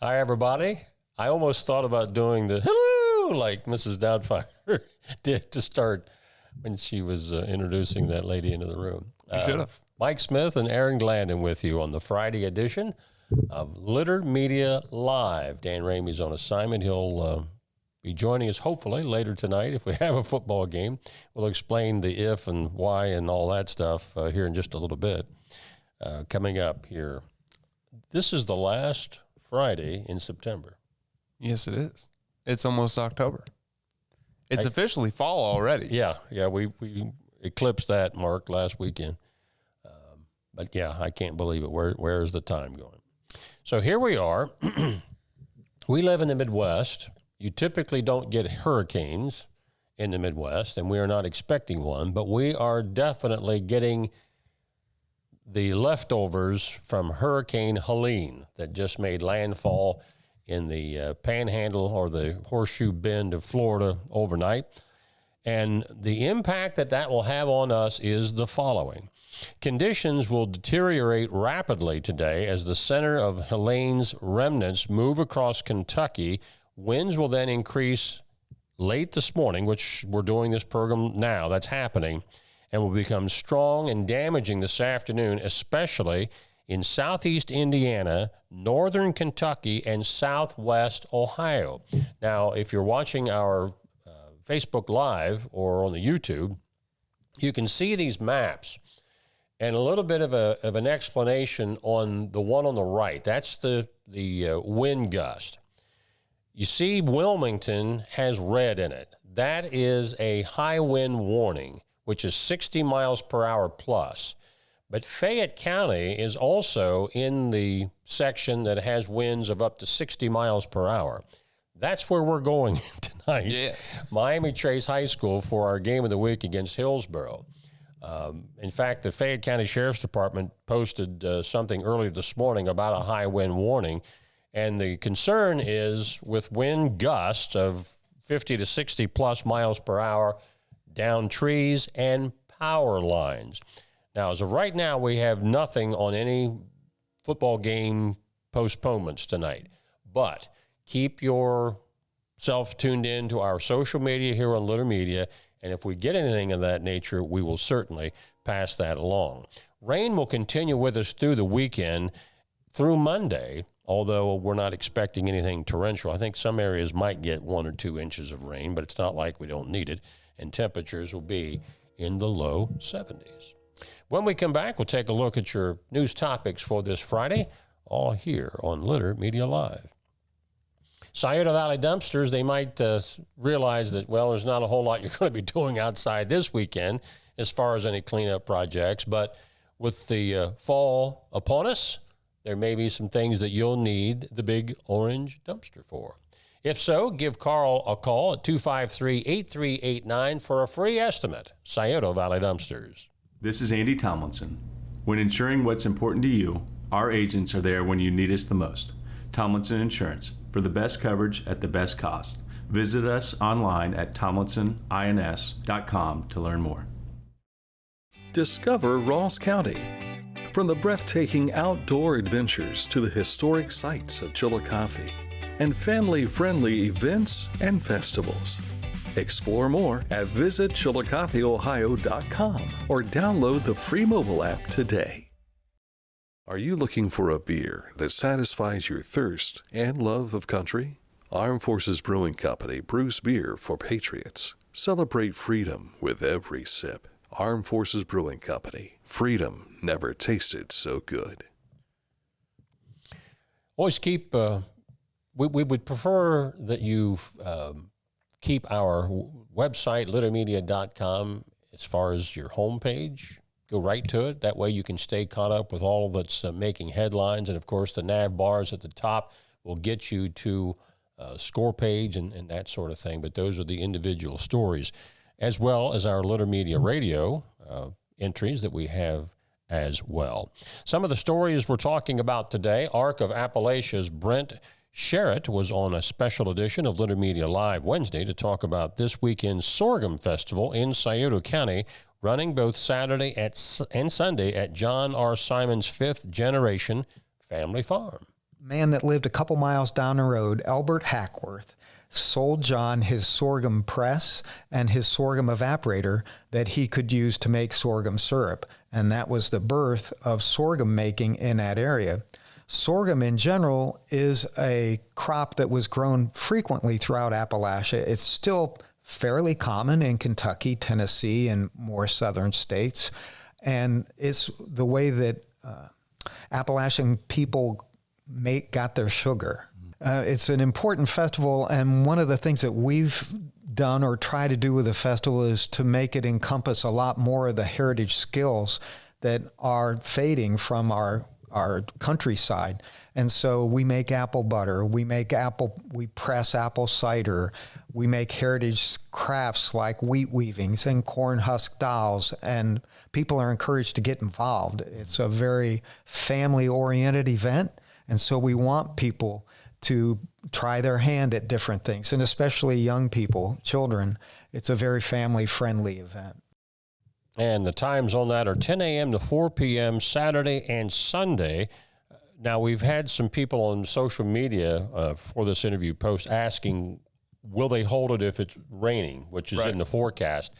Hi, everybody. I almost thought about doing the hello like Mrs. Doubtfire did to start when she was introducing that lady into the room. You should have. Mike Smith and Aaron Glandon with you on the Friday edition of Litter Media Live. Dan Ramey's on assignment. He'll be joining us hopefully later tonight if we have a football game. We'll explain the if and why and all that stuff here in just a little bit. Coming up here. This is the last Friday in September. Yes, it is. It's almost October. It's officially fall already. Yeah, we eclipsed that mark last weekend. But yeah, I can't believe it. Where is the time going? So here we are. We live in the Midwest. You typically don't get hurricanes in the Midwest, and we are not expecting one, but we are definitely getting the leftovers from Hurricane Helene that just made landfall in the Panhandle or the Horseshoe Bend of Florida overnight. And the impact that will have on us is the following. Conditions will deteriorate rapidly today as the center of Helene's remnants move across Kentucky. Winds will then increase late this morning, which we're doing this program now, that's happening, and will become strong and damaging this afternoon, especially in southeast Indiana, northern Kentucky, and southwest Ohio. Now, if you're watching our Facebook Live or on the YouTube, you can see these maps and a little bit of an explanation on the one on the right. That's the wind gust. You see Wilmington has red in it. That is a high wind warning, which is 60 miles per hour plus. But Fayette County is also in the section that has winds of up to 60 miles per hour. That's where we're going tonight. Yes. Miami Trace High School for our game of the week against Hillsborough. In fact, the Fayette County Sheriff's Department posted something early this morning about a high wind warning. And the concern is with wind gusts of 50 to 60 plus miles per hour down trees and power lines. Now, as of right now, we have nothing on any football game postponements tonight. But keep yourself tuned in to our social media here on Litter Media, and if we get anything of that nature, we will certainly pass that along. Rain will continue with us through the weekend, through Monday, although we're not expecting anything torrential. I think some areas might get 1 or 2 inches of rain, but it's not like we don't need it, and temperatures will be in the low 70s. When we come back, we'll take a look at your news topics for this Friday, all here on Litter Media Live. Scioto Valley dumpsters, they might realize that, well, there's not a whole lot you're going to be doing outside this weekend as far as any cleanup projects, but with the fall upon us, there may be some things that you'll need the big orange dumpster for. If so, give Carl a call at 253-8389 for a free estimate. Scioto Valley Dumpsters. This is Andy Tomlinson. When ensuring what's important to you, our agents are there when you need us the most. Tomlinson Insurance, for the best coverage at the best cost. Visit us online at tomlinsonins.com to learn more. Discover Ross County. From the breathtaking outdoor adventures to the historic sights of Chillicothe and family-friendly events and festivals. Explore more at visitchillicotheohio.com or download the free mobile app today. Are you looking for a beer that satisfies your thirst and love of country? Armed Forces Brewing Company brews beer for patriots. Celebrate freedom with every sip. Armed Forces Brewing Company. Freedom never tasted so good. Always keep, we would prefer that you keep our website, littermedia.com, as far as your homepage. Go right to it. That way you can stay caught up with all that's making headlines. And, of course, the nav bars at the top will get you to score page and that sort of thing. But those are the individual stories, as well as our Litter Media Radio entries that we have as well. Some of the stories we're talking about today, Arc of Appalachia's Brent Sherritt was on a special edition of Litter Media Live Wednesday to talk about this weekend's Sorghum Festival in Scioto County, running both Saturday and Sunday at John R. Simon's fifth generation family farm. man that lived a couple miles down the road, Albert Hackworth, sold John his sorghum press and his sorghum evaporator that he could use to make sorghum syrup. And that was the birth of sorghum making in that area. Sorghum in general is a crop that was grown frequently throughout Appalachia. It's still fairly common in Kentucky, Tennessee, and more southern states. And it's the way that Appalachian people got their sugar. It's an important festival, and one of the things that we've done or try to do with the festival is to make it encompass a lot more of the heritage skills that are fading from our countryside. And so we make apple butter, we press apple cider, we make heritage crafts like wheat weavings and corn husk dolls, and people are encouraged to get involved. It's a very family-oriented event, and so we want people to try their hand at different things, and especially young people, children. It's a very family-friendly event. And the times on that are 10 a.m. to 4 p.m. Saturday and Sunday. Now, we've had some people on social media for this interview post asking, will they hold it if it's raining, which is in the forecast.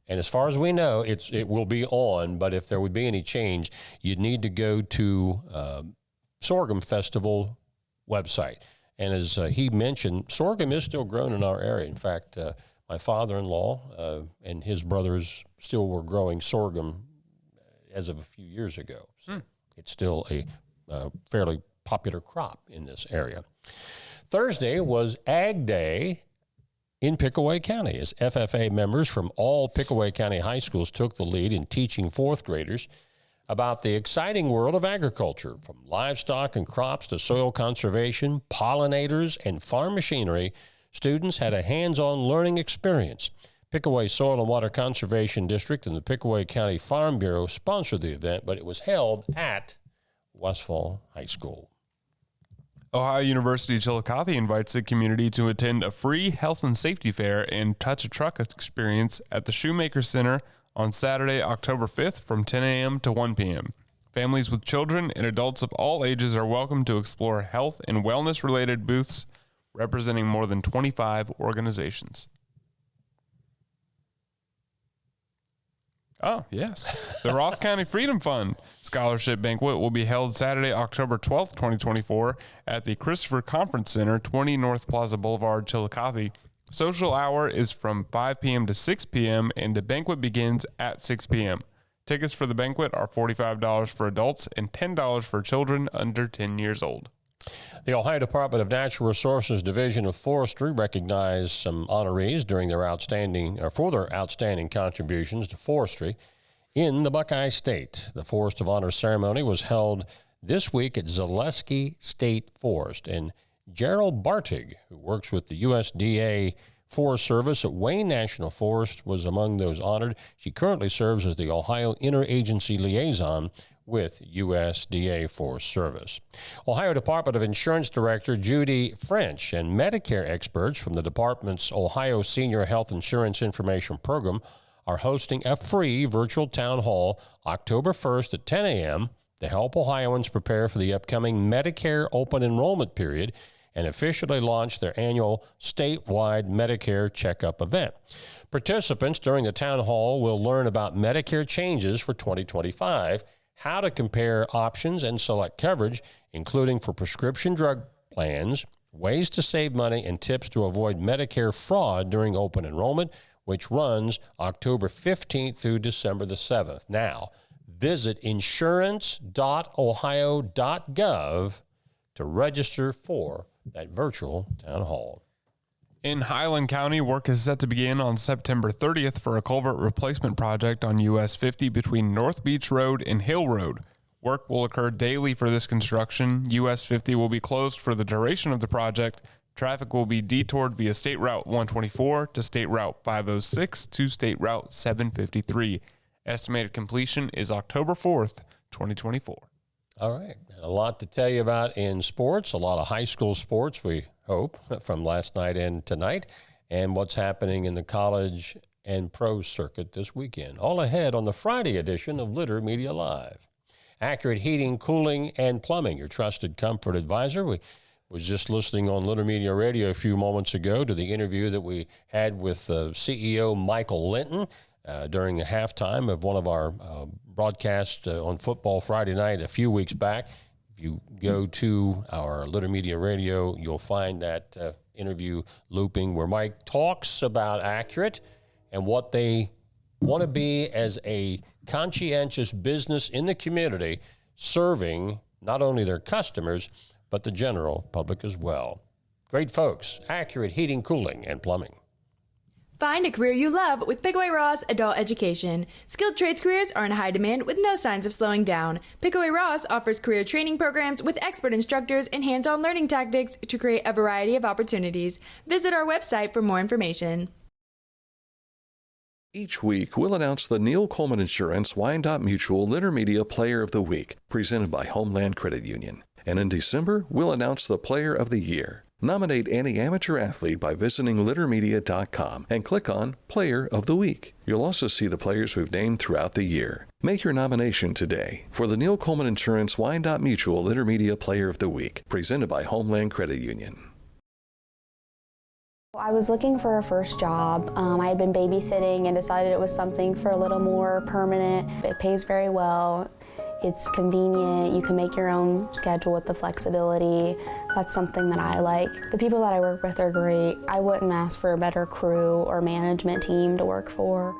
And as far as we know, it will be on, but if there would be any change, you'd need to go to Sorghum Festival website. And as he mentioned, sorghum is still grown in our area. In fact, my father-in-law and his brothers still were growing sorghum as of a few years ago. So it's still a fairly popular crop in this area. Thursday was Ag Day in Pickaway County, as FFA members from all Pickaway County high schools took the lead in teaching fourth graders about the exciting world of agriculture, from livestock and crops to soil conservation, pollinators, and farm machinery. Students had a hands-on learning experience. Pickaway Soil and Water Conservation District and the Pickaway County Farm Bureau sponsored the event, but it was held at Westfall High School. Ohio University Chillicothe invites the community to attend a free health and safety fair and touch a truck experience at the Shoemaker Center on Saturday, October 5th from 10 a.m. to 1 p.m. Families with children and adults of all ages are welcome to explore health and wellness-related booths representing more than 25 organizations. Oh, yes. The Ross County Freedom Fund Scholarship Banquet will be held Saturday, October 12th, 2024 at the Christopher Conference Center, 20 North Plaza Boulevard, Chillicothe. Social hour is from 5 p.m. to 6 p.m., and the banquet begins at 6 p.m. Tickets for the banquet are $45 for adults and $10 for children under 10 years old. The Ohio Department of Natural Resources Division of Forestry recognized some honorees during their outstanding contributions to forestry in the Buckeye State. The Forest of Honor ceremony was held this week at Zaleski State Forest, and Gerald Bartig, who works with the USDA Forest Service at Wayne National Forest, was among those honored. She currently serves as the Ohio Interagency Liaison with USDA Forest Service. Ohio Department of Insurance Director Judy French and Medicare experts from the department's Ohio Senior Health Insurance Information Program are hosting a free virtual town hall October 1st at 10 a.m. to help Ohioans prepare for the upcoming Medicare open enrollment period and officially launch their annual statewide Medicare checkup event. Participants during the town hall will learn about Medicare changes for 2025, how to compare options and select coverage, including for prescription drug plans, ways to save money, and tips to avoid Medicare fraud during open enrollment, which runs October 15th through December the 7th. Now, visit insurance.ohio.gov to register for that virtual town hall. In Highland County, work is set to begin on September 30th for a culvert replacement project on US 50 between North Beach Road and Hill Road. Work will occur daily for this construction. US 50 will be closed for the duration of the project. Traffic will be detoured via State Route 124 to State Route 506 to State Route 753. Estimated completion is October 4th, 2024. All right. A lot to tell you about in sports, a lot of high school sports, we hope, from last night and tonight, and what's happening in the college and pro circuit this weekend. All ahead on the Friday edition of Litter Media Live. Accurate Heating, Cooling, and Plumbing, your trusted comfort advisor. We was just listening on Little Media Radio a few moments ago to the interview that we had with CEO Michael Linton during the halftime of one of our broadcasts on Football Friday night a few weeks back. If you go to our Little Media Radio, you'll find that interview looping where Mike talks about Accurate and what they want to be as a conscientious business in the community, serving not only their customers, but the general public as well. Great folks, Accurate Heating, Cooling, and Plumbing. Find a career you love with Pickaway Ross Adult Education. Skilled trades careers are in high demand with no signs of slowing down. Pickaway Ross offers career training programs with expert instructors and hands-on learning tactics to create a variety of opportunities. Visit our website for more information. Each week, we'll announce the Neil Coleman Insurance Wyandotte Mutual Intermedia Player of the Week, presented by Homeland Credit Union. And in December, we'll announce the Player of the Year. Nominate any amateur athlete by visiting littermedia.com and click on Player of the Week. You'll also see the players we've named throughout the year. Make your nomination today for the Neil Coleman Insurance Wyandotte Mutual Intermedia Player of the Week, presented by Homeland Credit Union. I was looking for a first job. I had been babysitting and decided it was something for a little more permanent. It pays very well. It's convenient. You can make your own schedule with the flexibility. That's something that I like. The people that I work with are great. I wouldn't ask for a better crew or management team to work for.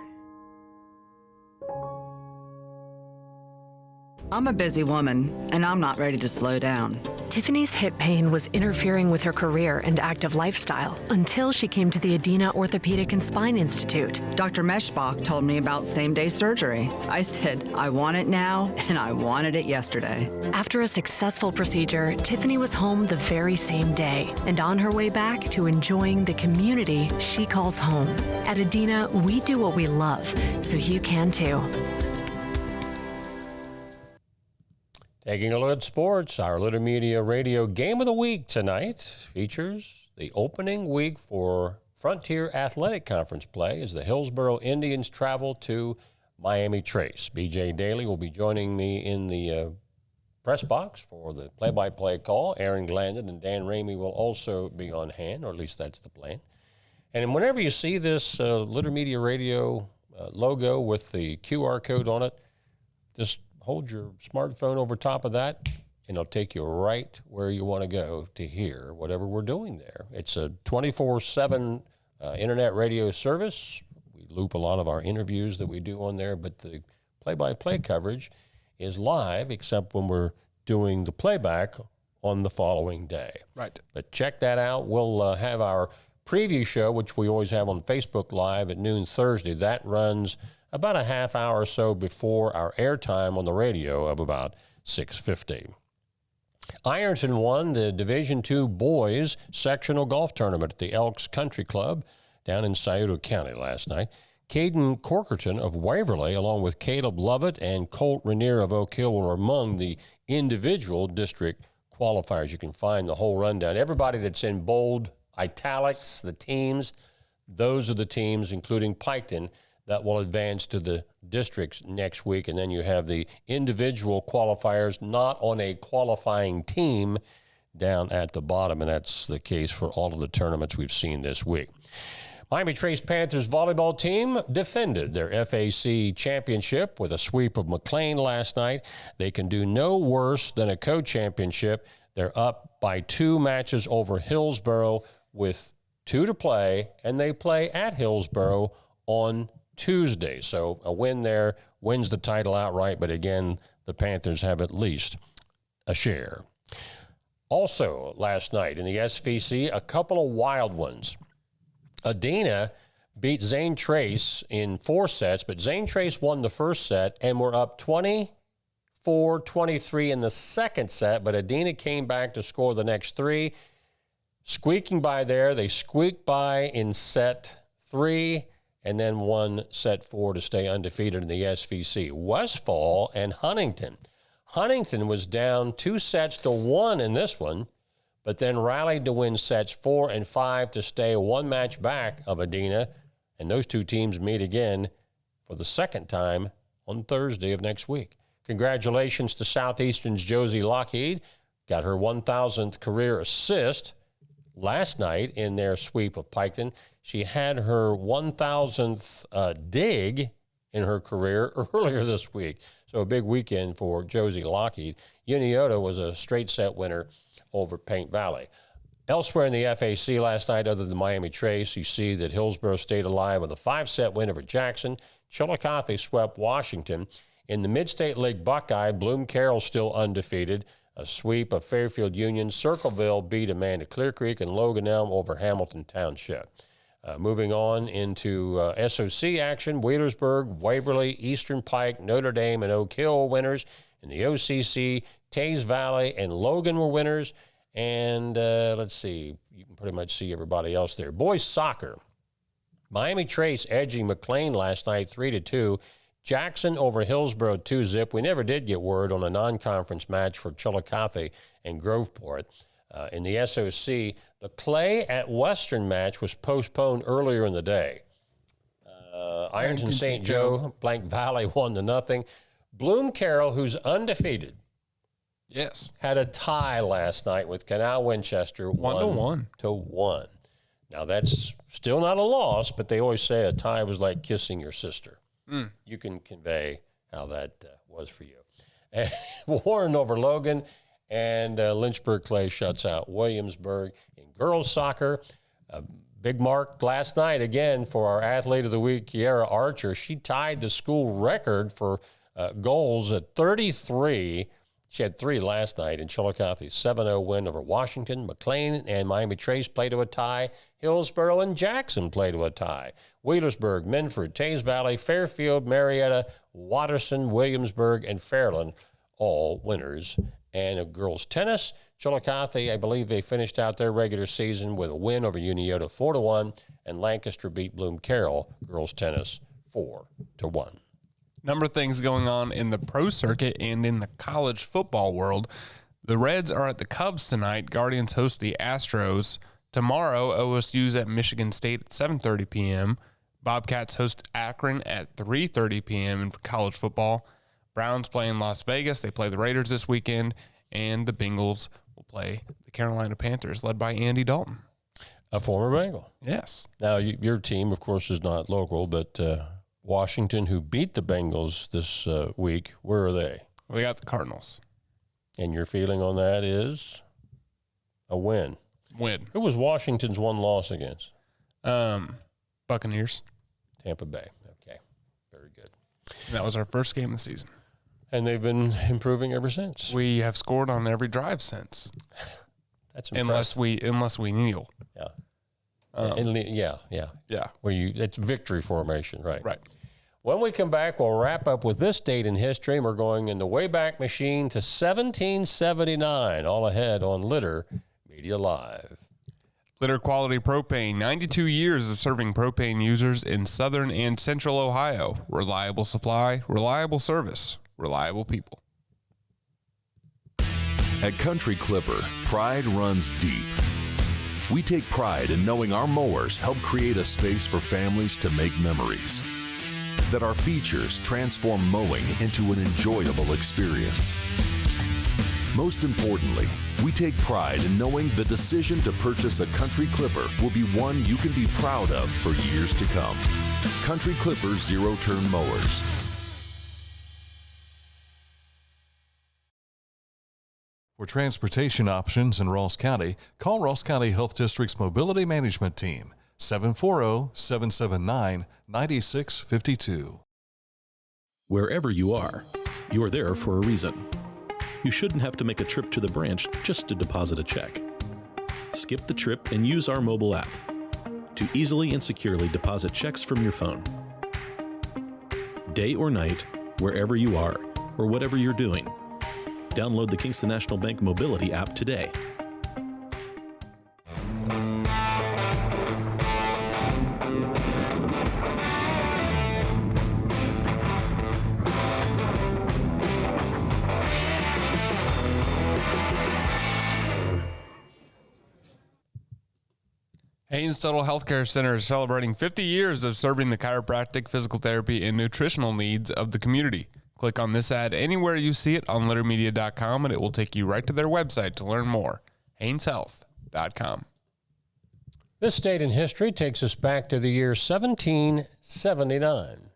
I'm a busy woman, and I'm not ready to slow down. Tiffany's hip pain was interfering with her career and active lifestyle until she came to the Adina Orthopedic and Spine Institute. Dr. Meshbach told me about same-day surgery. I said, I want it now, and I wanted it yesterday. After a successful procedure, Tiffany was home the very same day and on her way back to enjoying the community she calls home. At Adina, we do what we love, so you can too. Taking a look at sports, our Little Media Radio Game of the Week tonight features the opening week for Frontier Athletic Conference play as the Hillsboro Indians travel to Miami Trace. B.J. Daly will be joining me in the press box for the play-by-play call. Aaron Glandon and Dan Ramey will also be on hand, or at least that's the plan. And whenever you see this Little Media Radio logo with the QR code on it, just hold your smartphone over top of that, and it'll take you right where you want to go to hear whatever we're doing there. It's a 24/7 internet radio service. We loop a lot of our interviews that we do on there, but the play-by-play coverage is live, except when we're doing the playback on the following day. Right. But check that out. We'll have our preview show, which we always have on Facebook Live at noon Thursday. That runs about a half hour or so before our airtime on the radio of about 6:50. Ironton won the Division II Boys Sectional Golf Tournament at the Elks Country Club down in Scioto County last night. Caden Corkerton of Waverly, along with Caleb Lovett and Colt Rainier of Oak Hill, were among the individual district qualifiers. You can find the whole rundown. Everybody that's in bold italics, the teams, those are the teams, including Piketon, that will advance to the districts next week. And then you have the individual qualifiers not on a qualifying team down at the bottom, and that's the case for all of the tournaments we've seen this week. Miami Trace Panthers volleyball team defended their FAC championship with a sweep of McLean last night. They can do no worse than a co-championship. They're up by 2 matches over Hillsboro with 2 to play, and they play at Hillsboro on Tuesday. So a win there wins the title outright, but again, the Panthers have at least a share. Also, last night in the SVC, a couple of wild ones. Adina beat Zane Trace in 4 sets, but Zane Trace won the first set and were up 24-23 in the second set, but Adina came back to score the next 3. Squeaking by there, they squeaked by in set 3, and then won set 4 to stay undefeated in the SVC. Westfall and Huntington. Huntington was down 2-1 in this one, but then rallied to win sets 4 and 5 to stay 1 match back of Adina, and those 2 teams meet again for the second time on Thursday of next week. Congratulations to Southeastern's Josie Lockheed. Got her 1,000th career assist last night in their sweep of Piketon. She had her 1,000th dig in her career earlier this week. So a big weekend for Josie Lockheed. Unioto was a straight set winner over Paint Valley. Elsewhere in the FAC last night, other than Miami Trace, you see that Hillsborough stayed alive with a 5-set win over Jackson. Chillicothe swept Washington. In the Mid-State League Buckeye, Bloom Carroll still undefeated. A sweep of Fairfield Union. Circleville beat Amanda Clear Creek, and Logan Elm over Hamilton Township. Moving on into SOC action, Wheelersburg, Waverly, Eastern Pike, Notre Dame, and Oak Hill winners. In the OCC, Tays Valley and Logan were winners. And let's see, you can pretty much see everybody else there. Boys soccer, Miami Trace edging McLean last night 3-2. Jackson over Hillsborough 2-zip. We never did get word on a non-conference match for Chillicothe and Groveport. In the SOC, the Clay at Western match was postponed earlier in the day. Ironton St. Joe, Blank Valley 1-0. Bloom Carroll, who's undefeated, yes, had a tie last night with Canal Winchester 1-1. Now that's still not a loss, but they always say a tie was like kissing your sister. You can convey how that was for you. Warren over Logan, and Lynchburg Clay shuts out Williamsburg. In girls soccer, big mark last night again for our athlete of the week, Kiara Archer. She tied the school record for goals at 33. She had 3 last night in Chillicothe's 7-0 win over Washington. McLean and Miami Trace played to a tie. Hillsborough and Jackson played to a tie. Wheelersburg, Minford, Tays Valley, Fairfield, Marietta, Watterson, Williamsburg, and Fairland, all winners. And of girls tennis, Chillicothe, I believe they finished out their regular season with a win over Unioto 4-1, and Lancaster beat Bloom Carroll, girls tennis 4-1. Number of things going on in the pro circuit and in the college football world. The Reds are at the Cubs tonight. Guardians host the Astros. Tomorrow, OSU's at Michigan State at 7:30 p.m. Bobcats host Akron at 3:30 p.m. in college football. Browns play in Las Vegas. They play the Raiders this weekend. And the Bengals will play the Carolina Panthers, led by Andy Dalton. A former Bengal. Yes. Now, your team, of course, is not local, but Washington, who beat the Bengals this week, where are they? Well, they got the Cardinals. And your feeling on that is a win. Who was Washington's one loss against? Buccaneers. Tampa Bay. Okay. Very good. And that was our first game of the season. And they've been improving ever since. We have scored on every drive since. That's impressive. Unless we kneel. Yeah. Yeah. It's victory formation, right? Right. When we come back, we'll wrap up with this date in history. We're going in the Wayback Machine to 1779, all ahead on Litter Media Live. Litter Quality Propane, 92 years of serving propane users in southern and central Ohio. Reliable supply, reliable service, reliable people. At Country Clipper, pride runs deep. We take pride in knowing our mowers help create a space for families to make memories. That our features transform mowing into an enjoyable experience. Most importantly, we take pride in knowing the decision to purchase a Country Clipper will be one you can be proud of for years to come. Country Clipper zero-turn mowers. For transportation options in Ross County, call Ross County Health District's Mobility Management Team, 740-779-9652. Wherever you are, you're there for a reason. You shouldn't have to make a trip to the branch just to deposit a check. Skip the trip and use our mobile app to easily and securely deposit checks from your phone. Day or night, wherever you are, or whatever you're doing, download the Kingston National Bank Mobility app today. Haynes Total Healthcare Center is celebrating 50 years of serving the chiropractic, physical therapy, and nutritional needs of the community. Click on this ad anywhere you see it on littermedia.com, and it will take you right to their website to learn more. HainesHealth.com. This date in history takes us back to the year 1779.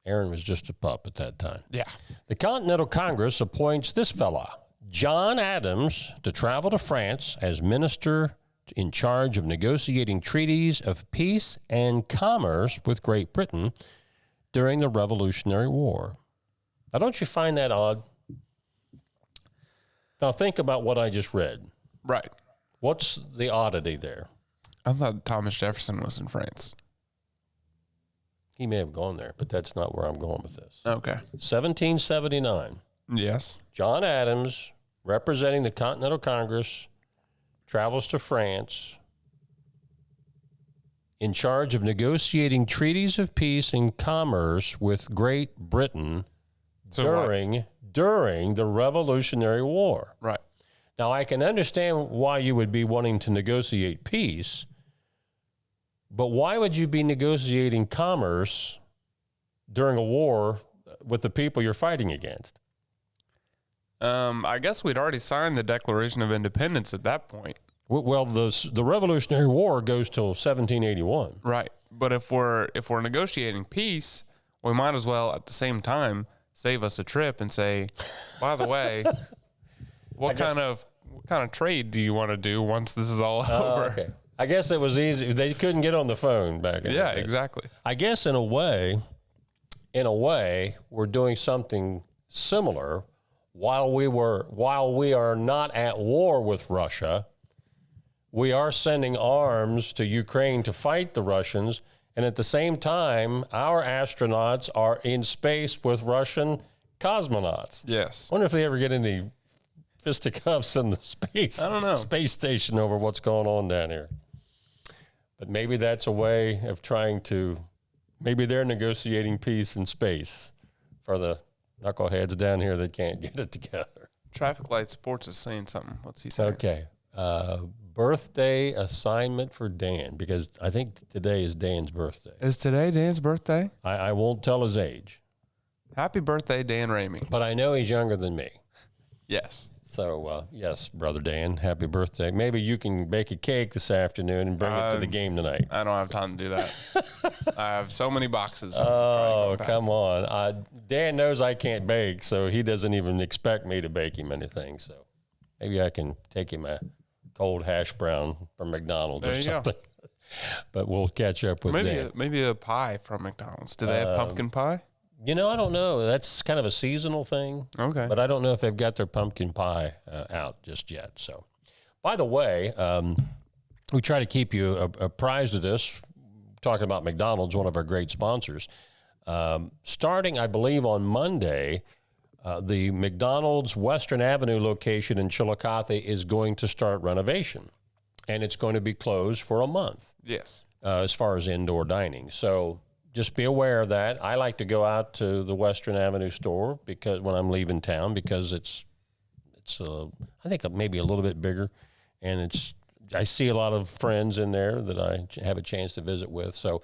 Aaron was just a pup at that time. Yeah. The Continental Congress appoints this fella, John Adams, to travel to France as minister in charge of negotiating treaties of peace and commerce with Great Britain during the Revolutionary War. Now, don't you find that odd? Now, think about what I just read. Right. What's the oddity there? I thought Thomas Jefferson was in France. He may have gone there, but that's not where I'm going with this. Okay. 1779. Yes. John Adams, representing the Continental Congress, travels to France in charge of negotiating treaties of peace and commerce with Great Britain during the Revolutionary War. Right. Now, I can understand why you would be wanting to negotiate peace, but why would you be negotiating commerce during a war with the people you're fighting against? I guess we'd already signed the Declaration of Independence at that point. Well, the Revolutionary War goes till 1781. Right. But if we're negotiating peace, we might as well at the same time save us a trip and say, by the way, what kind of trade do you want to do once this is all over? Okay. I guess it was easy. They couldn't get on the phone back in the day. Exactly. I guess in a way, we're doing something similar while we are not at war with Russia. We are sending arms to Ukraine to fight the Russians, and at the same time, our astronauts are in space with Russian cosmonauts. Yes. I wonder if they ever get any fisticuffs in the space station over what's going on down here. But maybe that's a way of maybe they're negotiating peace in space for the knuckleheads down here that can't get it together. Traffic Light Sports is saying something. What's he saying? Okay. Birthday assignment for Dan, because I think today is Dan's birthday. Is today Dan's birthday? I won't tell his age. Happy birthday, Dan Ramey. But I know he's younger than me. Yes. So, yes, Brother Dan, happy birthday. Maybe you can bake a cake this afternoon and bring it to the game tonight. I don't have time to do that. I have so many boxes. Oh, come on. Dan knows I can't bake, so he doesn't even expect me to bake him anything. So maybe I can take him a cold hash brown from McDonald's or something. But we'll catch up with Dan. Maybe a pie from McDonald's. Do they have pumpkin pie? I don't know. That's kind of a seasonal thing. Okay. But I don't know if they've got their pumpkin pie out just yet. So, by the way, we try to keep you apprised of this, talking about McDonald's, one of our great sponsors. Starting, I believe, on Monday, the McDonald's Western Avenue location in Chillicothe is going to start renovation. And it's going to be closed for a month. Yes. As far as indoor dining. So just be aware of that. I like to go out to the Western Avenue store because when I'm leaving town, because it's I think maybe a little bit bigger, and I see a lot of friends in there that I have a chance to visit with. So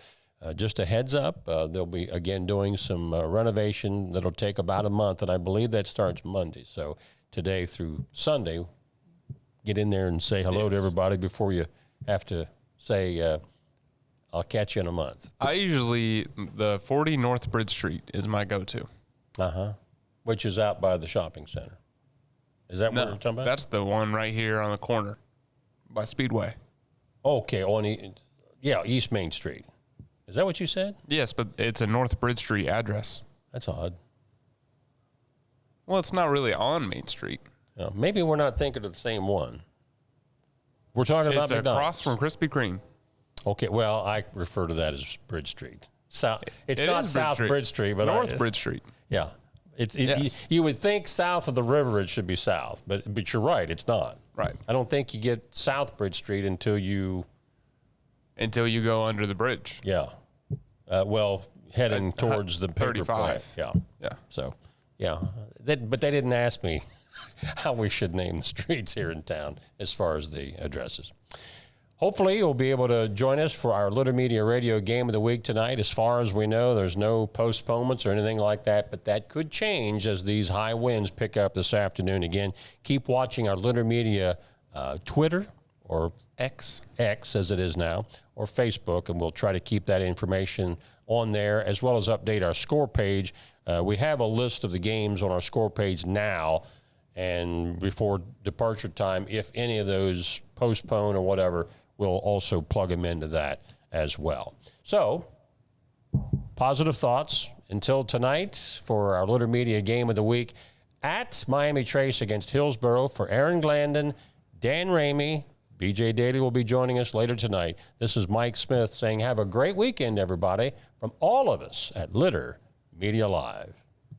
just a heads up, they'll be again doing some renovation that'll take about a month, and I believe that starts Monday. So today through Sunday, get in there and say hello to everybody before you have to say. I'll catch you in a month. The 40 North Bridge Street is my go-to. Which is out by the shopping center. Is that what you're talking about? That's the one right here on the corner by Speedway. Okay, East Main Street. Is that what you said? Yes, but it's a North Bridge Street address. That's odd. Well, it's not really on Main Street. Maybe we're not thinking of the same one. We're talking about McDonald's. It's across from Krispy Kreme. Okay, well, I refer to that as Bridge Street. It's not South Bridge Street, but North Bridge Street. Yeah. Yes. You would think south of the river it should be south, but you're right, it's not. Right. I don't think you get South Bridge Street until you go under the bridge. Yeah. Heading towards the paper 35. plant. Yeah. So, but they didn't ask me how we should name the streets here in town as far as the addresses. hopefully you'll be able to join us for our Litter Media Radio Game of the Week tonight. As far as we know, there's no postponements or anything like that, but that could change as these high winds pick up this afternoon. Again, keep watching our Litter Media Twitter, or X as it is now, or Facebook, and we'll try to keep that information on there, as well as update our score page. We have a list of the games on our score page now, and before departure time, if any of those postpone or whatever, we'll also plug them into that as well. So, positive thoughts until tonight for our Litter Media Game of the Week at Miami Trace against Hillsborough. For Aaron Glandon, Dan Ramey, BJ Daly will be joining us later tonight. This is Mike Smith saying have a great weekend, everybody, from all of us at Litter Media Live.